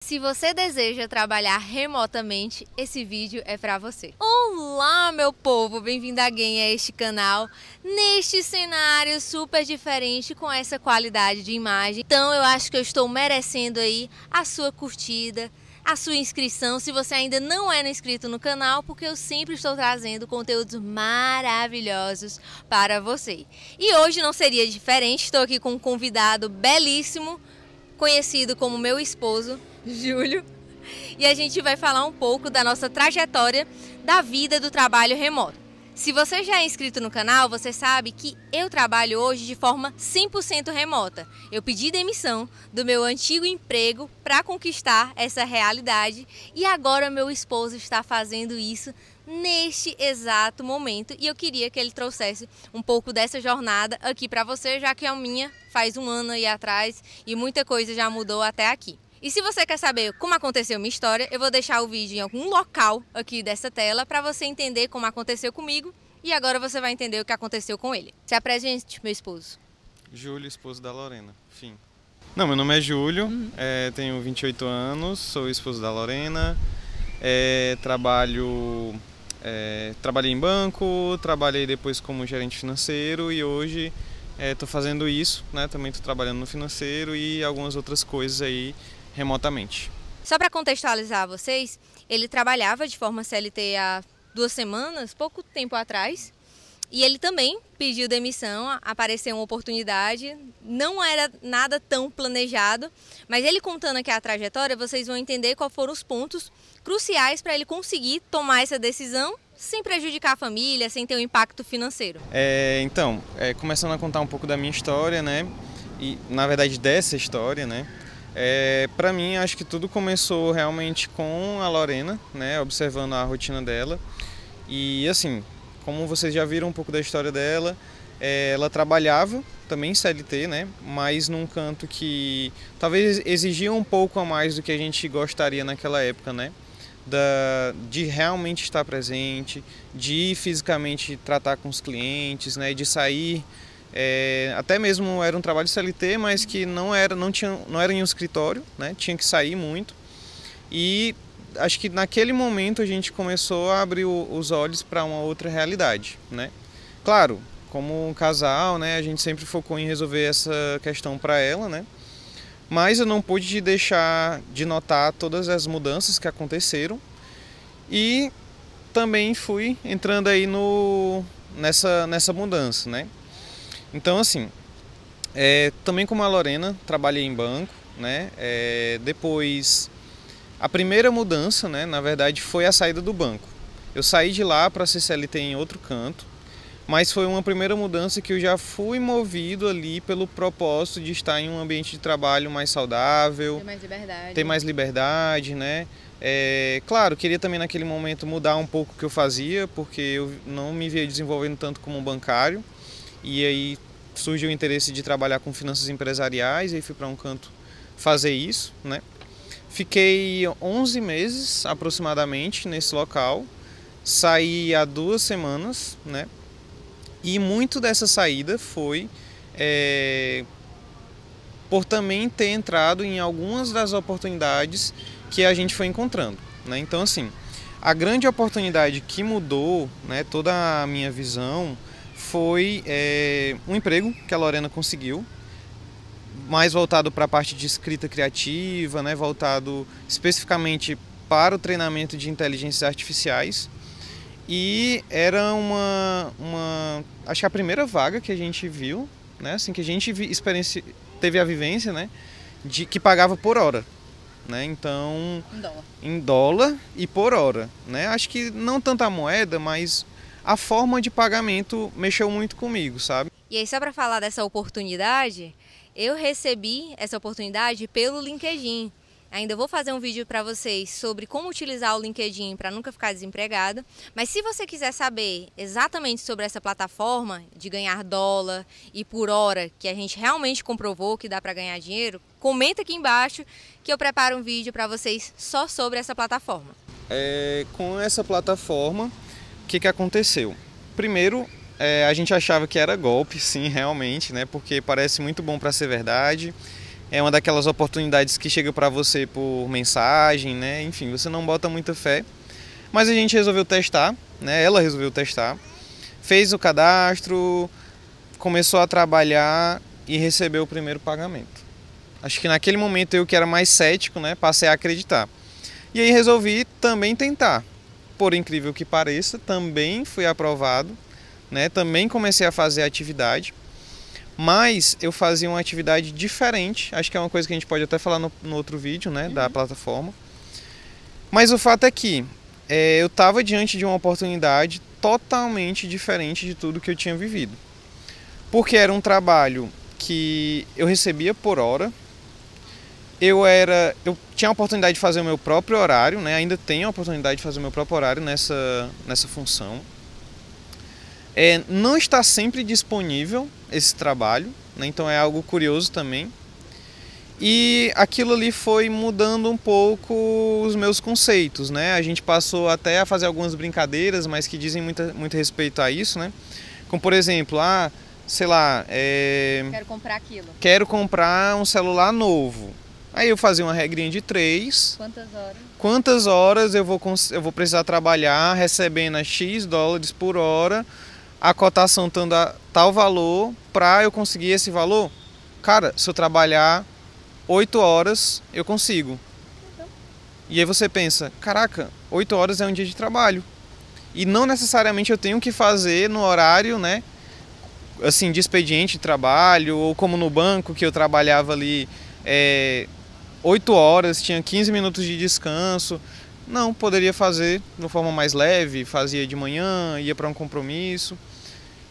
Se você deseja trabalhar remotamente, esse vídeo é para você. Olá, meu povo! Bem-vindo again a este canal, neste cenário super diferente, com essa qualidade de imagem. Então eu acho que eu estou merecendo aí a sua curtida, a sua inscrição, se você ainda não é inscrito no canal, porque eu sempre estou trazendo conteúdos maravilhosos para você. E hoje não seria diferente, estou aqui com um convidado belíssimo, conhecido como meu esposo, Júlio, e a gente vai falar um pouco da nossa trajetória da vida do trabalho remoto. Se você já é inscrito no canal, você sabe que eu trabalho hoje de forma 100% remota. Eu pedi demissão do meu antigo emprego para conquistar essa realidade e agora meu esposo está fazendo isso neste exato momento e eu queria que ele trouxesse um pouco dessa jornada aqui para você, já que a minha faz um ano aí atrás e muita coisa já mudou até aqui. E se você quer saber como aconteceu minha história, eu vou deixar o vídeo em algum local aqui dessa tela para você entender como aconteceu comigo e agora você vai entender o que aconteceu com ele. Se apresente, meu esposo. Júlio, esposo da Lorena. Fim. Não, meu nome é Júlio, tenho 28 anos, sou esposo da Lorena, trabalhei em banco, trabalhei depois como gerente financeiro e hoje estou fazendo isso, né? Também estou trabalhando no financeiro e algumas outras coisas aí remotamente. Só para contextualizar vocês, ele trabalhava de forma CLT há 2 semanas, pouco tempo atrás, e ele também pediu demissão, apareceu uma oportunidade, não era nada tão planejado, mas ele contando aqui a trajetória, vocês vão entender quais foram os pontos cruciais para ele conseguir tomar essa decisão sem prejudicar a família, sem ter um impacto financeiro. Começando a contar um pouco da minha história, né, e na verdade dessa história, né, para mim acho que tudo começou realmente com a Lorena, né, observando a rotina dela e assim, como vocês já viram um pouco da história dela, ela trabalhava também em CLT, né, mas num canto que talvez exigia um pouco a mais do que a gente gostaria naquela época, né, de realmente estar presente, de fisicamente tratar com os clientes, né, de sair, até mesmo era um trabalho CLT, mas que não era em um escritório, né, tinha que sair muito e acho que naquele momento a gente começou a abrir os olhos para uma outra realidade, né? Claro, como um casal, né, a gente sempre focou em resolver essa questão para ela, né? Mas eu não pude deixar de notar todas as mudanças que aconteceram e também fui entrando aí nessa mudança, né? Então assim, também como a Lorena, trabalhei em banco, né? Depois, a primeira mudança, né, na verdade, foi a saída do banco. Eu saí de lá para ser CLT em outro canto, mas foi uma primeira mudança que eu já fui movido ali pelo propósito de estar em um ambiente de trabalho mais saudável, ter mais liberdade, né? Claro, queria também naquele momento mudar um pouco o que eu fazia, porque eu não me via desenvolvendo tanto como bancário, e aí surgiu o interesse de trabalhar com finanças empresariais, e aí fui para um canto fazer isso, né? Fiquei 11 meses aproximadamente nesse local, saí há 2 semanas, né? E muito dessa saída foi por também ter entrado em algumas das oportunidades que a gente foi encontrando, né? Então assim, a grande oportunidade que mudou, né, toda a minha visão foi um emprego que a Lorena conseguiu, mais voltado para a parte de escrita criativa, né, voltado especificamente para o treinamento de inteligências artificiais. E era acho que a primeira vaga que a gente viu, né, assim, que a gente teve a vivência, né, de que pagava por hora, né? Então, em dólar e por hora, né? Acho que não tanto a moeda, mas a forma de pagamento mexeu muito comigo, sabe? E aí, só para falar dessa oportunidade, eu recebi essa oportunidade pelo LinkedIn. Ainda vou fazer um vídeo para vocês sobre como utilizar o LinkedIn para nunca ficar desempregado. Mas se você quiser saber exatamente sobre essa plataforma de ganhar dólar e por hora, que a gente realmente comprovou que dá para ganhar dinheiro, comenta aqui embaixo que eu preparo um vídeo para vocês só sobre essa plataforma. Com essa plataforma, o que aconteceu? Primeiro, a gente achava que era golpe, sim, realmente, né? Porque parece muito bom para ser verdade. é uma daquelas oportunidades que chega para você por mensagem, né? Enfim, você não bota muita fé. Mas a gente resolveu testar, né? Ela resolveu testar, fez o cadastro, começou a trabalhar e recebeu o primeiro pagamento. Acho que naquele momento eu, que era mais cético, né, passei a acreditar. E aí resolvi também tentar. Por incrível que pareça, também fui aprovado, né? Também comecei a fazer a atividade. Mas eu fazia uma atividade diferente, acho que é uma coisa que a gente pode até falar no outro vídeo, né, da plataforma. Mas o fato é que eu estava diante de uma oportunidade totalmente diferente de tudo que eu tinha vivido. Porque era um trabalho que eu recebia por hora, eu tinha a oportunidade de fazer o meu próprio horário, né, ainda tenho a oportunidade de fazer o meu próprio horário nessa função. Não está sempre disponível esse trabalho, né? Então é algo curioso também. E aquilo ali foi mudando um pouco os meus conceitos, né? A gente passou até a fazer algumas brincadeiras, mas que dizem muito respeito a isso, né? Como por exemplo, sei lá... Quero comprar aquilo. Quero comprar um celular novo. Aí eu fazia uma regrinha de 3. Quantas horas? Quantas horas eu vou precisar trabalhar recebendo a X dólares por hora, a cotação estando a tal valor, para eu conseguir esse valor? Cara, se eu trabalhar 8 horas, eu consigo. E aí você pensa, caraca, 8 horas é um dia de trabalho. E não necessariamente eu tenho que fazer no horário, né, assim, de expediente de trabalho, ou como no banco, que eu trabalhava ali 8 horas, tinha 15 minutos de descanso. Não, poderia fazer de uma forma mais leve, fazia de manhã, ia para um compromisso.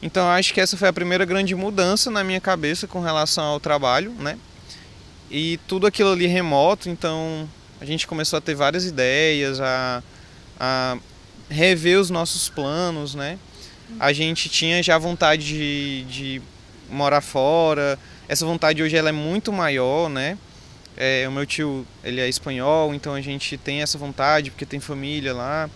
Então acho que essa foi a primeira grande mudança na minha cabeça com relação ao trabalho, né? E tudo aquilo ali remoto, então a gente começou a ter várias ideias, a rever os nossos planos, né? A gente tinha já vontade de morar fora, essa vontade hoje ela é muito maior, né? O meu tio, ele é espanhol, então a gente tem essa vontade porque tem família lá.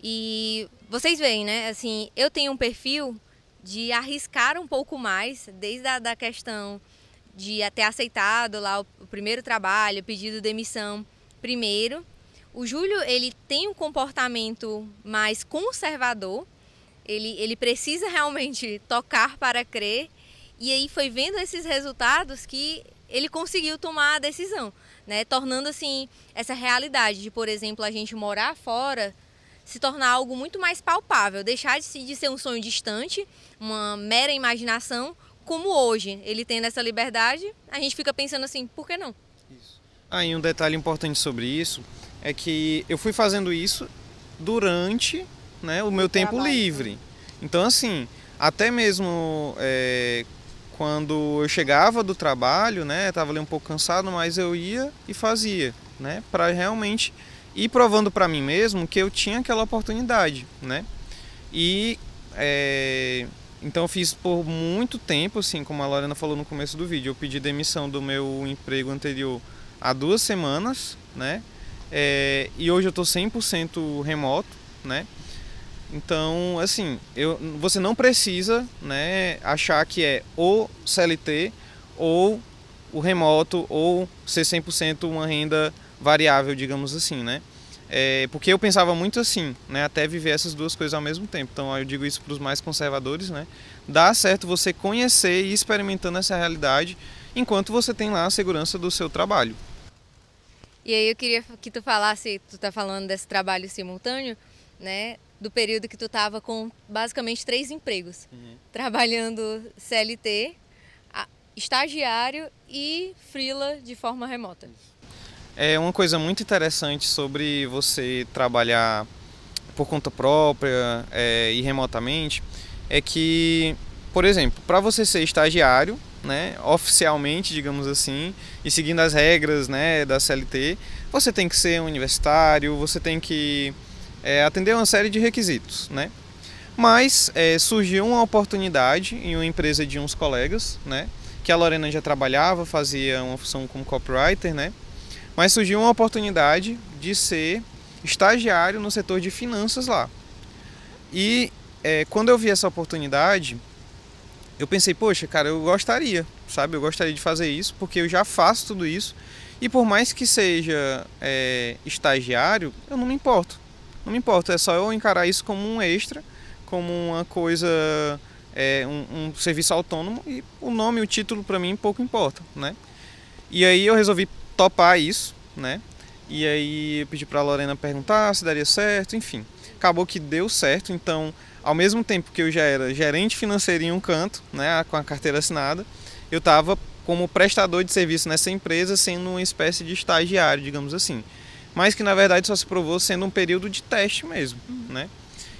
E vocês veem, né? Assim, eu tenho um perfil de arriscar um pouco mais, desde a questão de ter aceitado lá o primeiro trabalho, pedido demissão primeiro. O Júlio, ele tem um comportamento mais conservador, ele precisa realmente tocar para crer, e aí foi vendo esses resultados que ele conseguiu tomar a decisão, né? Tornando assim essa realidade de, por exemplo, a gente morar fora se tornar algo muito mais palpável, deixar de ser um sonho distante, uma mera imaginação, como hoje, ele tendo essa liberdade, a gente fica pensando assim, por que não? Isso. E um detalhe importante sobre isso é que eu fui fazendo isso durante, né, o meu tempo livre. Então assim, até mesmo quando eu chegava do trabalho, né, estava ali um pouco cansado, mas eu ia e fazia, né, para realmente ir provando para mim mesmo que eu tinha aquela oportunidade, né? E então eu fiz por muito tempo, assim, como a Lorena falou no começo do vídeo, eu pedi demissão do meu emprego anterior há 2 semanas, né? E hoje eu estou 100% remoto, né? Então, assim, você não precisa, né, achar que é ou CLT ou o remoto ou ser 100% uma renda variável, digamos assim, né? Porque eu pensava muito assim, né? Até viver essas duas coisas ao mesmo tempo. Então eu digo isso para os mais conservadores, né? Dá certo você conhecer e ir experimentando essa realidade enquanto você tem lá a segurança do seu trabalho. E aí eu queria que tu falasse, tu tá falando desse trabalho simultâneo, né? Do período que tu tava com basicamente 3 empregos. Trabalhando CLT, estagiário e freela de forma remota. Uma coisa muito interessante sobre você trabalhar por conta própria e remotamente é que, por exemplo, para você ser estagiário, né, oficialmente, digamos assim, e seguindo as regras, né, da CLT, você tem que ser universitário, você tem que atender uma série de requisitos, né? Mas surgiu uma oportunidade em uma empresa de uns colegas, né, que a Lorena já trabalhava, fazia uma função como copywriter, né? Mas surgiu uma oportunidade de ser estagiário no setor de finanças lá. E quando eu vi essa oportunidade, eu pensei, poxa, cara, eu gostaria, sabe? Eu gostaria de fazer isso, porque eu já faço tudo isso. E por mais que seja estagiário, eu não me importo. Não me importa, é só eu encarar isso como um extra, como uma coisa, um serviço autônomo, e o nome, o título para mim pouco importa, né? E aí eu resolvi topar isso, né? E aí eu pedi para a Lorena perguntar se daria certo, enfim. Acabou que deu certo, então ao mesmo tempo que eu já era gerente financeiro em um canto, né, com a carteira assinada, eu estava como prestador de serviço nessa empresa, sendo uma espécie de estagiário, digamos assim. Mas que na verdade só se provou sendo um período de teste mesmo, né?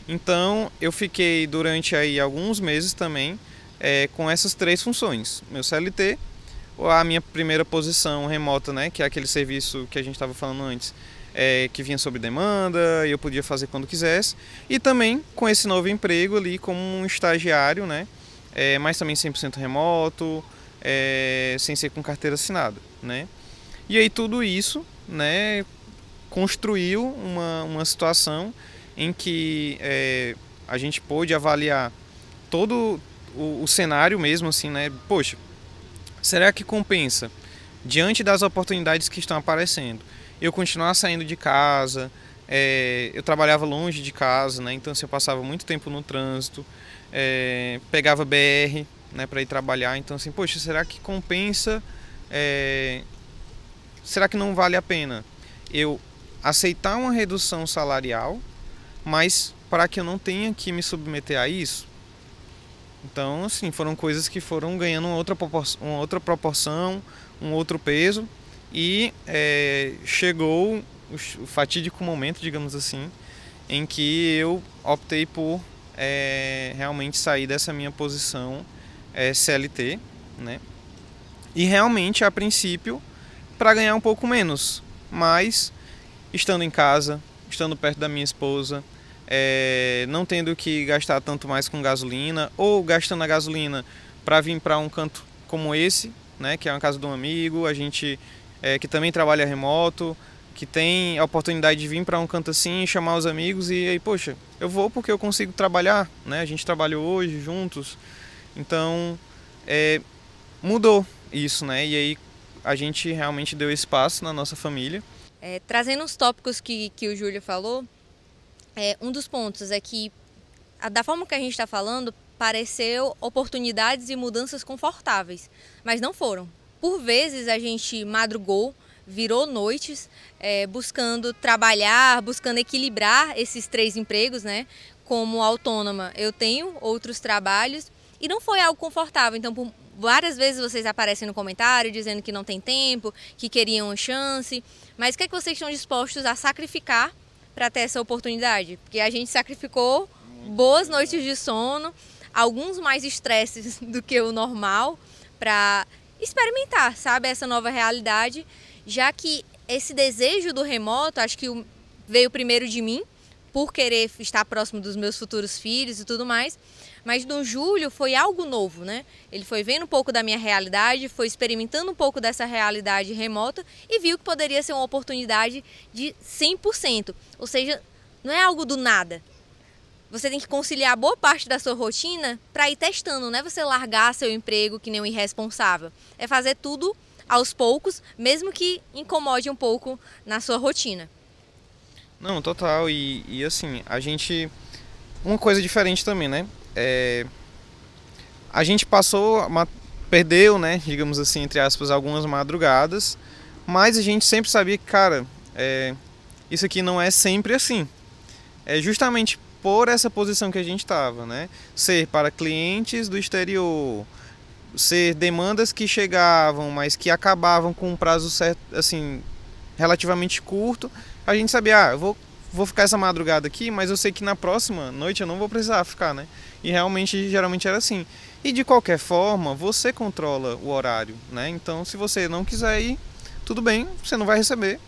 Então eu fiquei durante aí alguns meses também com essas 3 funções: meu CLT, a minha primeira posição remota, né, que é aquele serviço que a gente estava falando antes, que vinha sob demanda e eu podia fazer quando quisesse, e também com esse novo emprego ali como um estagiário, né, mas também 100% remoto, sem ser com carteira assinada, né. E aí tudo isso, né, construiu uma situação em que a gente pôde avaliar todo o cenário mesmo, assim, né, poxa, será que compensa, diante das oportunidades que estão aparecendo, eu continuar saindo de casa? Eu trabalhava longe de casa, né? Então assim, eu passava muito tempo no trânsito, pegava BR, né, para ir trabalhar. Então assim, poxa, será que compensa? Será que não vale a pena eu aceitar uma redução salarial, mas para que eu não tenha que me submeter a isso? Então, assim, foram coisas que foram ganhando uma outra proporção, um outro peso, e chegou o fatídico momento, digamos assim, em que eu optei por realmente sair dessa minha posição CLT, né? E realmente, a princípio, para ganhar um pouco menos, mas estando em casa, estando perto da minha esposa, não tendo que gastar tanto mais com gasolina, ou gastando a gasolina para vir para um canto como esse, né, que é uma casa de um amigo, a gente que também trabalha remoto, que tem a oportunidade de vir para um canto assim, chamar os amigos e aí, poxa, eu vou porque eu consigo trabalhar, né? A gente trabalhou hoje juntos, então mudou isso, né? E aí a gente realmente deu espaço na nossa família. Trazendo os tópicos que o Júlio falou, um dos pontos é que, da forma que a gente está falando, pareceu oportunidades e mudanças confortáveis, mas não foram. Por vezes a gente madrugou, virou noites, buscando trabalhar, buscando equilibrar esses 3 empregos, né? Como autônoma, eu tenho outros trabalhos e não foi algo confortável. Então, várias vezes vocês aparecem no comentário dizendo que não tem tempo, que queriam uma chance, mas o que é que vocês estão dispostos a sacrificar para ter essa oportunidade? Porque a gente sacrificou boas noites de sono, alguns mais estresses do que o normal, para experimentar, sabe, essa nova realidade, já que esse desejo do remoto, acho que veio primeiro de mim, por querer estar próximo dos meus futuros filhos e tudo mais, mas no Júlio foi algo novo, né? Ele foi vendo um pouco da minha realidade, foi experimentando um pouco dessa realidade remota e viu que poderia ser uma oportunidade de 100%. Ou seja, não é algo do nada. Você tem que conciliar boa parte da sua rotina para ir testando, não é você largar seu emprego que nem um irresponsável. É fazer tudo aos poucos, mesmo que incomode um pouco na sua rotina. Não, total. E assim, a gente... Uma coisa diferente também, né? A gente perdeu, né, digamos assim, entre aspas, algumas madrugadas, mas a gente sempre sabia que, cara, isso aqui não é sempre assim. É justamente por essa posição que a gente estava, né? Ser para clientes do exterior, ser demandas que chegavam, mas que acabavam com um prazo certo, assim, relativamente curto. A gente sabia, eu vou ficar essa madrugada aqui, mas eu sei que na próxima noite eu não vou precisar ficar, né? E realmente, geralmente era assim. E de qualquer forma, você controla o horário, né? Então, se você não quiser ir, tudo bem, você não vai receber.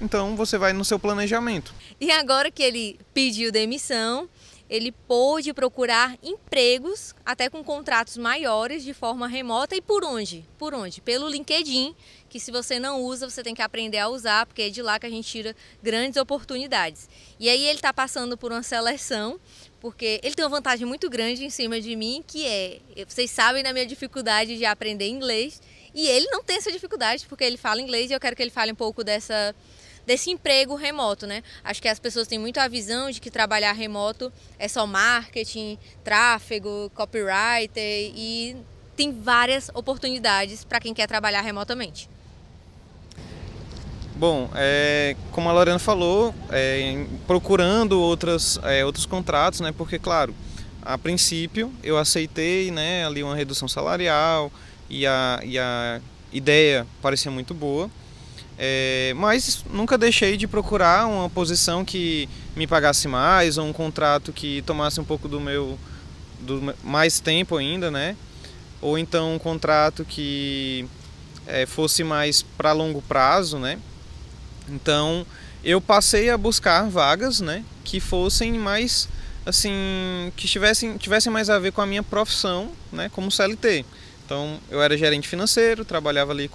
Então, você vai no seu planejamento. E agora que ele pediu demissão, ele pôde procurar empregos, até com contratos maiores, de forma remota. E por onde? Por onde? Pelo LinkedIn, que se você não usa, você tem que aprender a usar, porque é de lá que a gente tira grandes oportunidades. E aí ele está passando por uma seleção, porque ele tem uma vantagem muito grande em cima de mim, que é, vocês sabem da minha dificuldade de aprender inglês, e ele não tem essa dificuldade, porque ele fala inglês, e eu quero que ele fale um pouco desse emprego remoto, né? Acho que as pessoas têm muito a visão de que trabalhar remoto é só marketing, tráfego, copywriter, e tem várias oportunidades para quem quer trabalhar remotamente. Bom, como a Lorena falou, procurando outros contratos, né? Porque, claro, a princípio eu aceitei, né, ali uma redução salarial e a ideia parecia muito boa, mas nunca deixei de procurar uma posição que me pagasse mais ou um contrato que tomasse um pouco do mais tempo ainda, né? Ou então um contrato que fosse mais para longo prazo, né? Então eu passei a buscar vagas, né, que fossem mais assim, que tivessem mais a ver com a minha profissão, né, como CLT. Então eu era gerente financeiro, trabalhava ali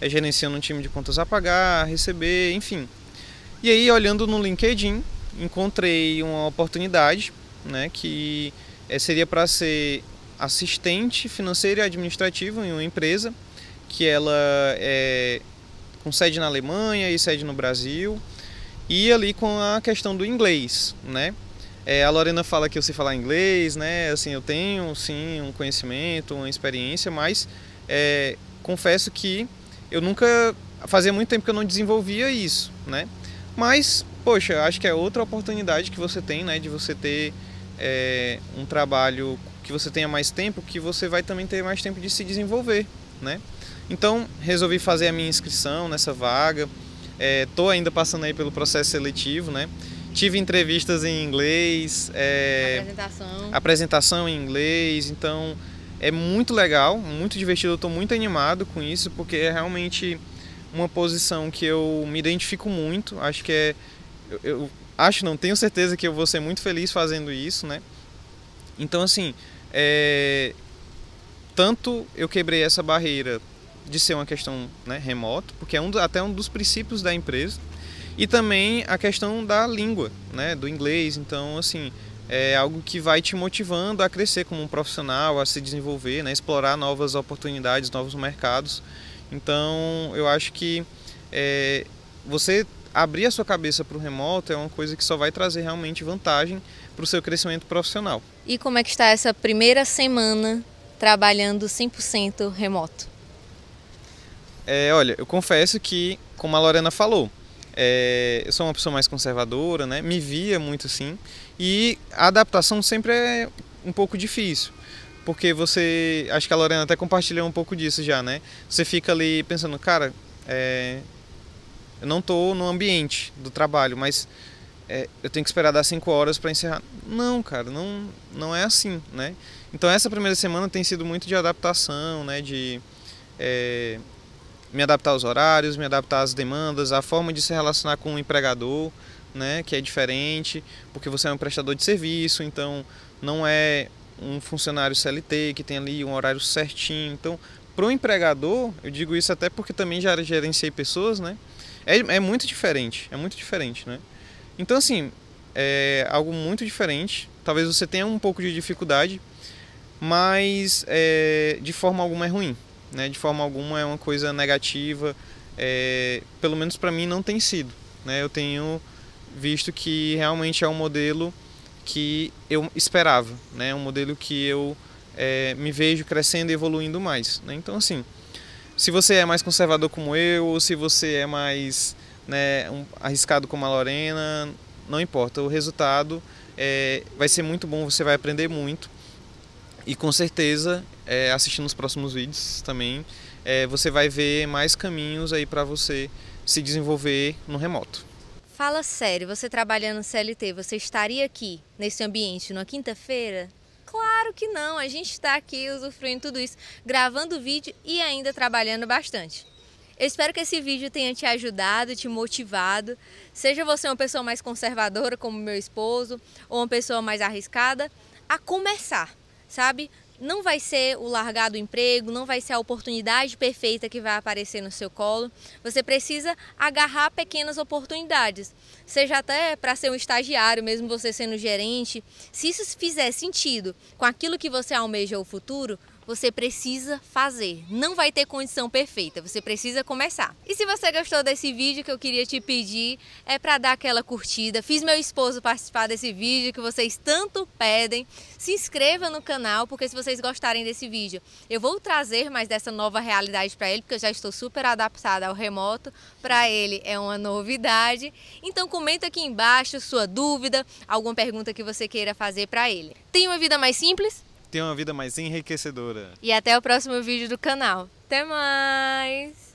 gerenciando um time de contas a pagar, a receber, enfim. E aí, olhando no LinkedIn, encontrei uma oportunidade, né, que seria para ser assistente financeiro e administrativo em uma empresa que ela com sede na Alemanha e sede no Brasil, e ali com a questão do inglês, né? A Lorena fala que eu sei falar inglês, né? Assim, eu tenho sim um conhecimento, uma experiência, mas confesso que eu nunca, fazia muito tempo que eu não desenvolvia isso, né? Mas, poxa, acho que é outra oportunidade que você tem, né? De você ter um trabalho que você tenha mais tempo, que você vai também ter mais tempo de se desenvolver, né? Então, resolvi fazer a minha inscrição nessa vaga. Tô ainda passando aí pelo processo seletivo, né? Tive entrevistas em inglês, apresentação em inglês, então é muito legal, muito divertido. Eu estou muito animado com isso, porque é realmente uma posição que eu me identifico muito. Acho que não tenho certeza que eu vou ser muito feliz fazendo isso, né? Então, assim, tanto eu quebrei essa barreira de ser uma questão, né, remoto, porque é até um dos princípios da empresa, e também a questão da língua, né, do inglês. Então, assim, é algo que vai te motivando a crescer como um profissional, a se desenvolver, né, explorar novas oportunidades, novos mercados. Então, eu acho que você abrir a sua cabeça para o remoto é uma coisa que só vai trazer realmente vantagem para o seu crescimento profissional. E como é que está essa primeira semana trabalhando 100% remoto? Olha, eu confesso que, como a Lorena falou, eu sou uma pessoa mais conservadora, né? Me via muito assim, e a adaptação sempre é um pouco difícil, porque acho que a Lorena até compartilhou um pouco disso já, né? Você fica ali pensando, cara, eu não estou no ambiente do trabalho, mas eu tenho que esperar dar 5 horas para encerrar. Não, cara, não é assim, né? Então essa primeira semana tem sido muito de adaptação, né? De me adaptar aos horários, me adaptar às demandas, à forma de se relacionar com o empregador, né, que é diferente, porque você é um prestador de serviço, então não é um funcionário CLT que tem ali um horário certinho. Então, para o empregador, eu digo isso até porque também já gerenciei pessoas, né, é muito diferente, né. Então, assim, é algo muito diferente. Talvez você tenha um pouco de dificuldade, mas de forma alguma é ruim, né? De forma alguma é uma coisa negativa, pelo menos para mim não tem sido, né? Eu tenho visto que realmente é um modelo que eu esperava, né? Um modelo que eu me vejo crescendo e evoluindo mais, né? Então, assim, se você é mais conservador como eu, ou se você é mais, né, arriscado como a Lorena, não importa, o resultado vai ser muito bom, você vai aprender muito. E com certeza, assistindo os próximos vídeos também, você vai ver mais caminhos aí para você se desenvolver no remoto. Fala sério, você trabalhando no CLT, você estaria aqui nesse ambiente numa quinta-feira? Claro que não, a gente está aqui usufruindo tudo isso, gravando vídeo e ainda trabalhando bastante. Eu espero que esse vídeo tenha te ajudado, te motivado. Seja você uma pessoa mais conservadora, como meu esposo, ou uma pessoa mais arriscada, a começar, sabe? Não vai ser o largar do emprego, não vai ser a oportunidade perfeita que vai aparecer no seu colo. Você precisa agarrar pequenas oportunidades, seja até para ser um estagiário, mesmo você sendo gerente. Se isso fizer sentido com aquilo que você almeja o futuro, você precisa fazer. Não vai ter condição perfeita, você precisa começar. E se você gostou desse vídeo, que eu queria te pedir é para dar aquela curtida. Fiz meu esposo participar desse vídeo que vocês tanto pedem. Se inscreva no canal, porque se vocês gostarem desse vídeo, eu vou trazer mais dessa nova realidade para ele, porque eu já estou super adaptada ao remoto. Para ele é uma novidade. Então comenta aqui embaixo sua dúvida, alguma pergunta que você queira fazer para ele. Tem uma vida mais simples? Ter uma vida mais enriquecedora. E até o próximo vídeo do canal. Até mais!